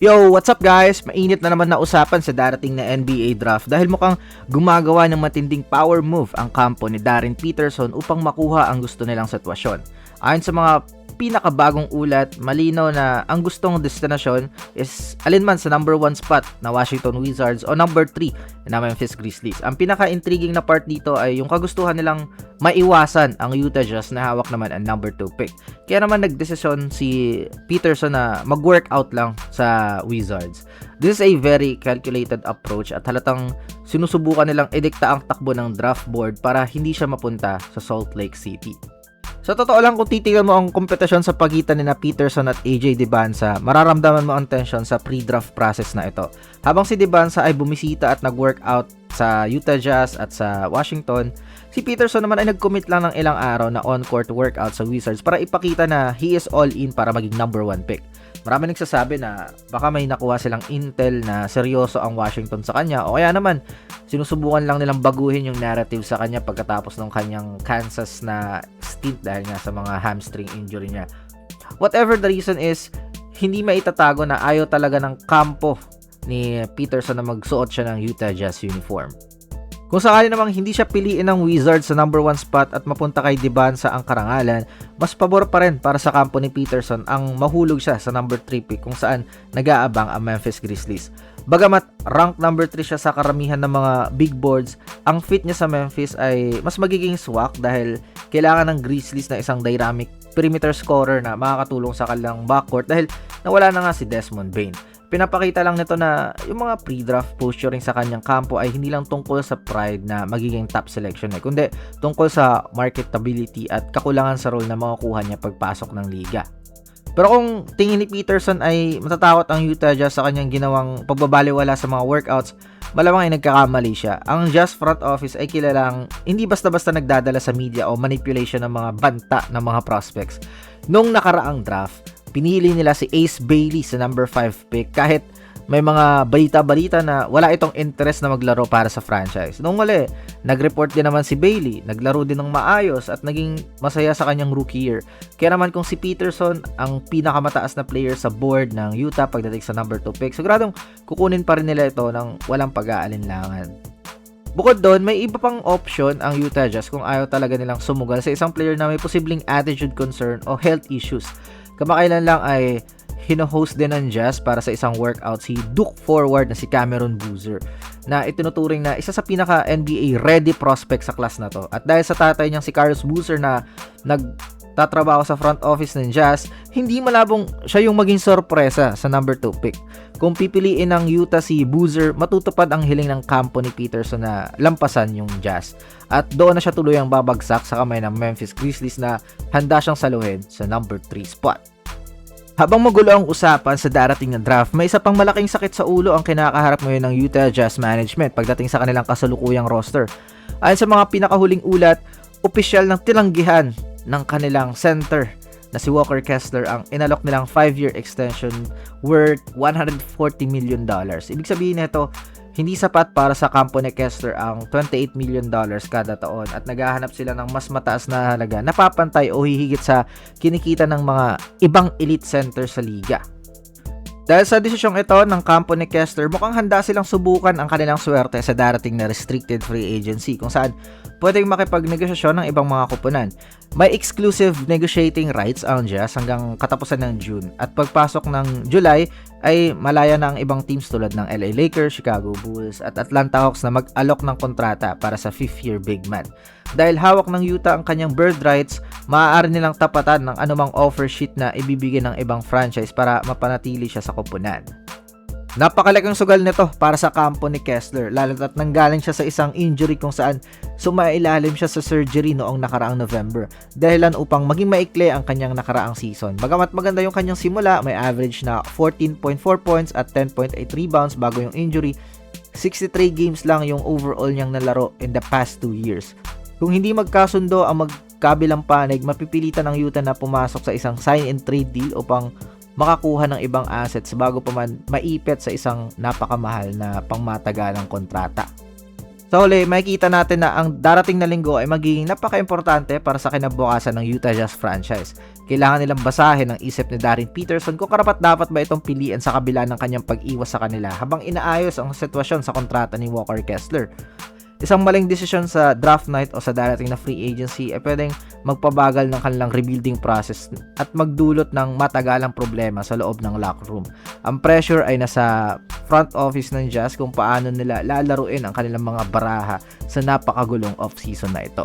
Yo, what's up guys? Mainit na naman na usapan sa darating na NBA draft dahil mukhang gumagawa ng matinding power move ang kampo ni Darren Peterson upang makuha ang gusto nilang sitwasyon. Ayon sa mga pinakabagong ulat, malinaw na ang gustong destinasyon is alinman sa number 1 spot na Washington Wizards o number 3 na Memphis Grizzlies. Ang pinaka-intriguing na part dito ay yung kagustuhan nilang maiwasan ang Utah Jazz na hawak naman ang number 2 pick. Kaya naman nagdesisyon si Peterson na mag-workout lang sa Wizards. This is a very calculated approach at halatang sinusubukan nilang edikta ang takbo ng draft board para hindi siya mapunta sa Salt Lake City. Sa totoo lang, kung titignan mo ang kompetisyon sa pagitan ni Peterson at AJ Dybantsa, mararamdaman mo ang tension sa pre-draft process na ito. Habang si Dybantsa ay bumisita at nag-workout sa Utah Jazz at sa Washington, si Peterson naman ay nag-commit lang ng ilang araw na on-court workout sa Wizards para ipakita na he is all in para maging number 1 pick. Marami nagsasabi na baka may nakuha silang intel na seryoso ang Washington sa kanya o kaya naman sinusubukan lang nilang baguhin yung narrative sa kanya pagkatapos ng kanyang Kansas na stint dahil nga sa mga hamstring injury niya. Whatever the reason is, hindi maitatago na ayaw talaga ng kampo ni Peterson na magsuot siya ng Utah Jazz uniform. Kung sakali namang hindi siya piliin ng Wizards sa number 1 spot at mapunta kay Dybantsa ang karangalan, mas pabor pa rin para sa kampo ni Peterson ang mahulog siya sa number 3 pick kung saan nag-aabang ang Memphis Grizzlies. Bagamat rank number 3 siya sa karamihan ng mga big boards, ang fit niya sa Memphis ay mas magiging swak dahil kailangan ng Grizzlies na isang dynamic perimeter scorer na makakatulong sa kanilang backcourt dahil nawala na nga si Desmond Bane. Pinapakita lang nito na yung mga pre-draft posturing sa kanyang kampo ay hindi lang tungkol sa pride na magiging top selection kundi tungkol sa marketability at kakulangan sa role na makukuha niya pagpasok ng liga. Pero kung tingin ni Peterson ay matatakot ang Utah Jazz sa kanyang ginawang pagbabaliwala sa mga workouts, malamang ay nagkakamali siya. Ang Jazz front office ay kilalang hindi basta-basta nagdadala sa media o manipulation ng mga banta ng mga prospects. Nung nakaraang draft, pinili nila si Ace Bailey sa number 5 pick kahit may mga balita-balita na wala itong interest na maglaro para sa franchise. Nung huli, nag-report din naman si Bailey, naglaro din ng maayos at naging masaya sa kanyang rookie year. Kaya naman kung si Peterson ang pinakamataas na player sa board ng Utah pagdating sa number 2 pick, siguradong kukunin pa rin nila ito ng walang pag-aalinlangan. Bukod doon, may iba pang option ang Utah Jazz kung ayaw talaga nilang sumugal sa isang player na may posibleng attitude concern o health issues. Kamakailan lang ay hino-host din ng Jazz para sa isang workout si Duke forward na si Cameron Boozer na itinuturing na isa sa pinaka-NBA ready prospect sa class na to. At dahil sa tatay niyang si Carlos Boozer na nagtatrabaho sa front office ng Jazz, hindi malabong siya yung maging sorpresa sa number 2 pick. Kung pipiliin ng Utah si Boozer, matutupad ang hiling ng kampo ni Peterson na lampasan yung Jazz. At doon na siya tuluyang babagsak sa kamay ng Memphis Grizzlies na handa siyang saluhin sa number 3 spot. Habang magulo ang usapan sa darating na draft, may isa pang malaking sakit sa ulo ang kinakaharap ngayon ng Utah Jazz management pagdating sa kanilang kasalukuyang roster. Ayon sa mga pinakahuling ulat, opisyal ng tinanggihan ng kanilang center na si Walker Kessler ang inalok nilang 5-year extension worth $140 million. Ibig sabihin nito, hindi sapat para sa kampo ni Kessler ang $28 million kada taon at naghahanap sila ng mas mataas na halaga na papantay o hihigit sa kinikita ng mga ibang elite center sa liga. Dahil sa desisyong ito ng kampo ni Kessler, mukhang handa silang subukan ang kanilang swerte sa darating na restricted free agency kung saan pwedeng makipagnegosasyon ng ibang mga kupunan. May exclusive negotiating rights ang Jazz hanggang katapusan ng June at pagpasok ng July ay malaya na ang ibang teams tulad ng LA Lakers, Chicago Bulls at Atlanta Hawks na mag-alok ng kontrata para sa 5th-year big man. Dahil hawak ng Utah ang kanyang bird rights, maaari nilang tapatan ng anumang offer sheet na ibibigay ng ibang franchise para mapanatili siya sa koponan. Napakalaking sugal nito para sa kampo ni Kessler lalo at nanggaling siya sa isang injury kung saan sumailalim siya sa surgery noong nakaraang November dahilan upang maging maikli ang kanyang nakaraang season. Bagamat maganda yung kanyang simula, may average na 14.4 points at 10.8 rebounds bago yung injury, 63 games lang yung overall niyang nalaro in the past 2 years. Kung hindi magkasundo ang magkabilang panig, mapipilitan ng Utah na pumasok sa isang sign and trade deal upang makakuha ng ibang assets bago pa man maipit sa isang napakamahal na pangmatagalang kontrata. Sa huli, makikita natin na ang darating na linggo ay magiging napaka-importante para sa kinabukasan ng Utah Jazz franchise. Kailangan nilang basahin ang isip ni Darren Peterson kung karapat-dapat ba itong piliin sa kabila ng kanyang pag-iwas sa kanila habang inaayos ang sitwasyon sa kontrata ni Walker Kessler. Isang maling desisyon sa draft night o sa darating na free agency ay pwedeng magpabagal ng kanilang rebuilding process at magdulot ng matagalang problema sa loob ng locker room. Ang pressure ay nasa front office ng Jazz kung paano nila lalaruin ang kanilang mga baraha sa napakagulong off-season na ito.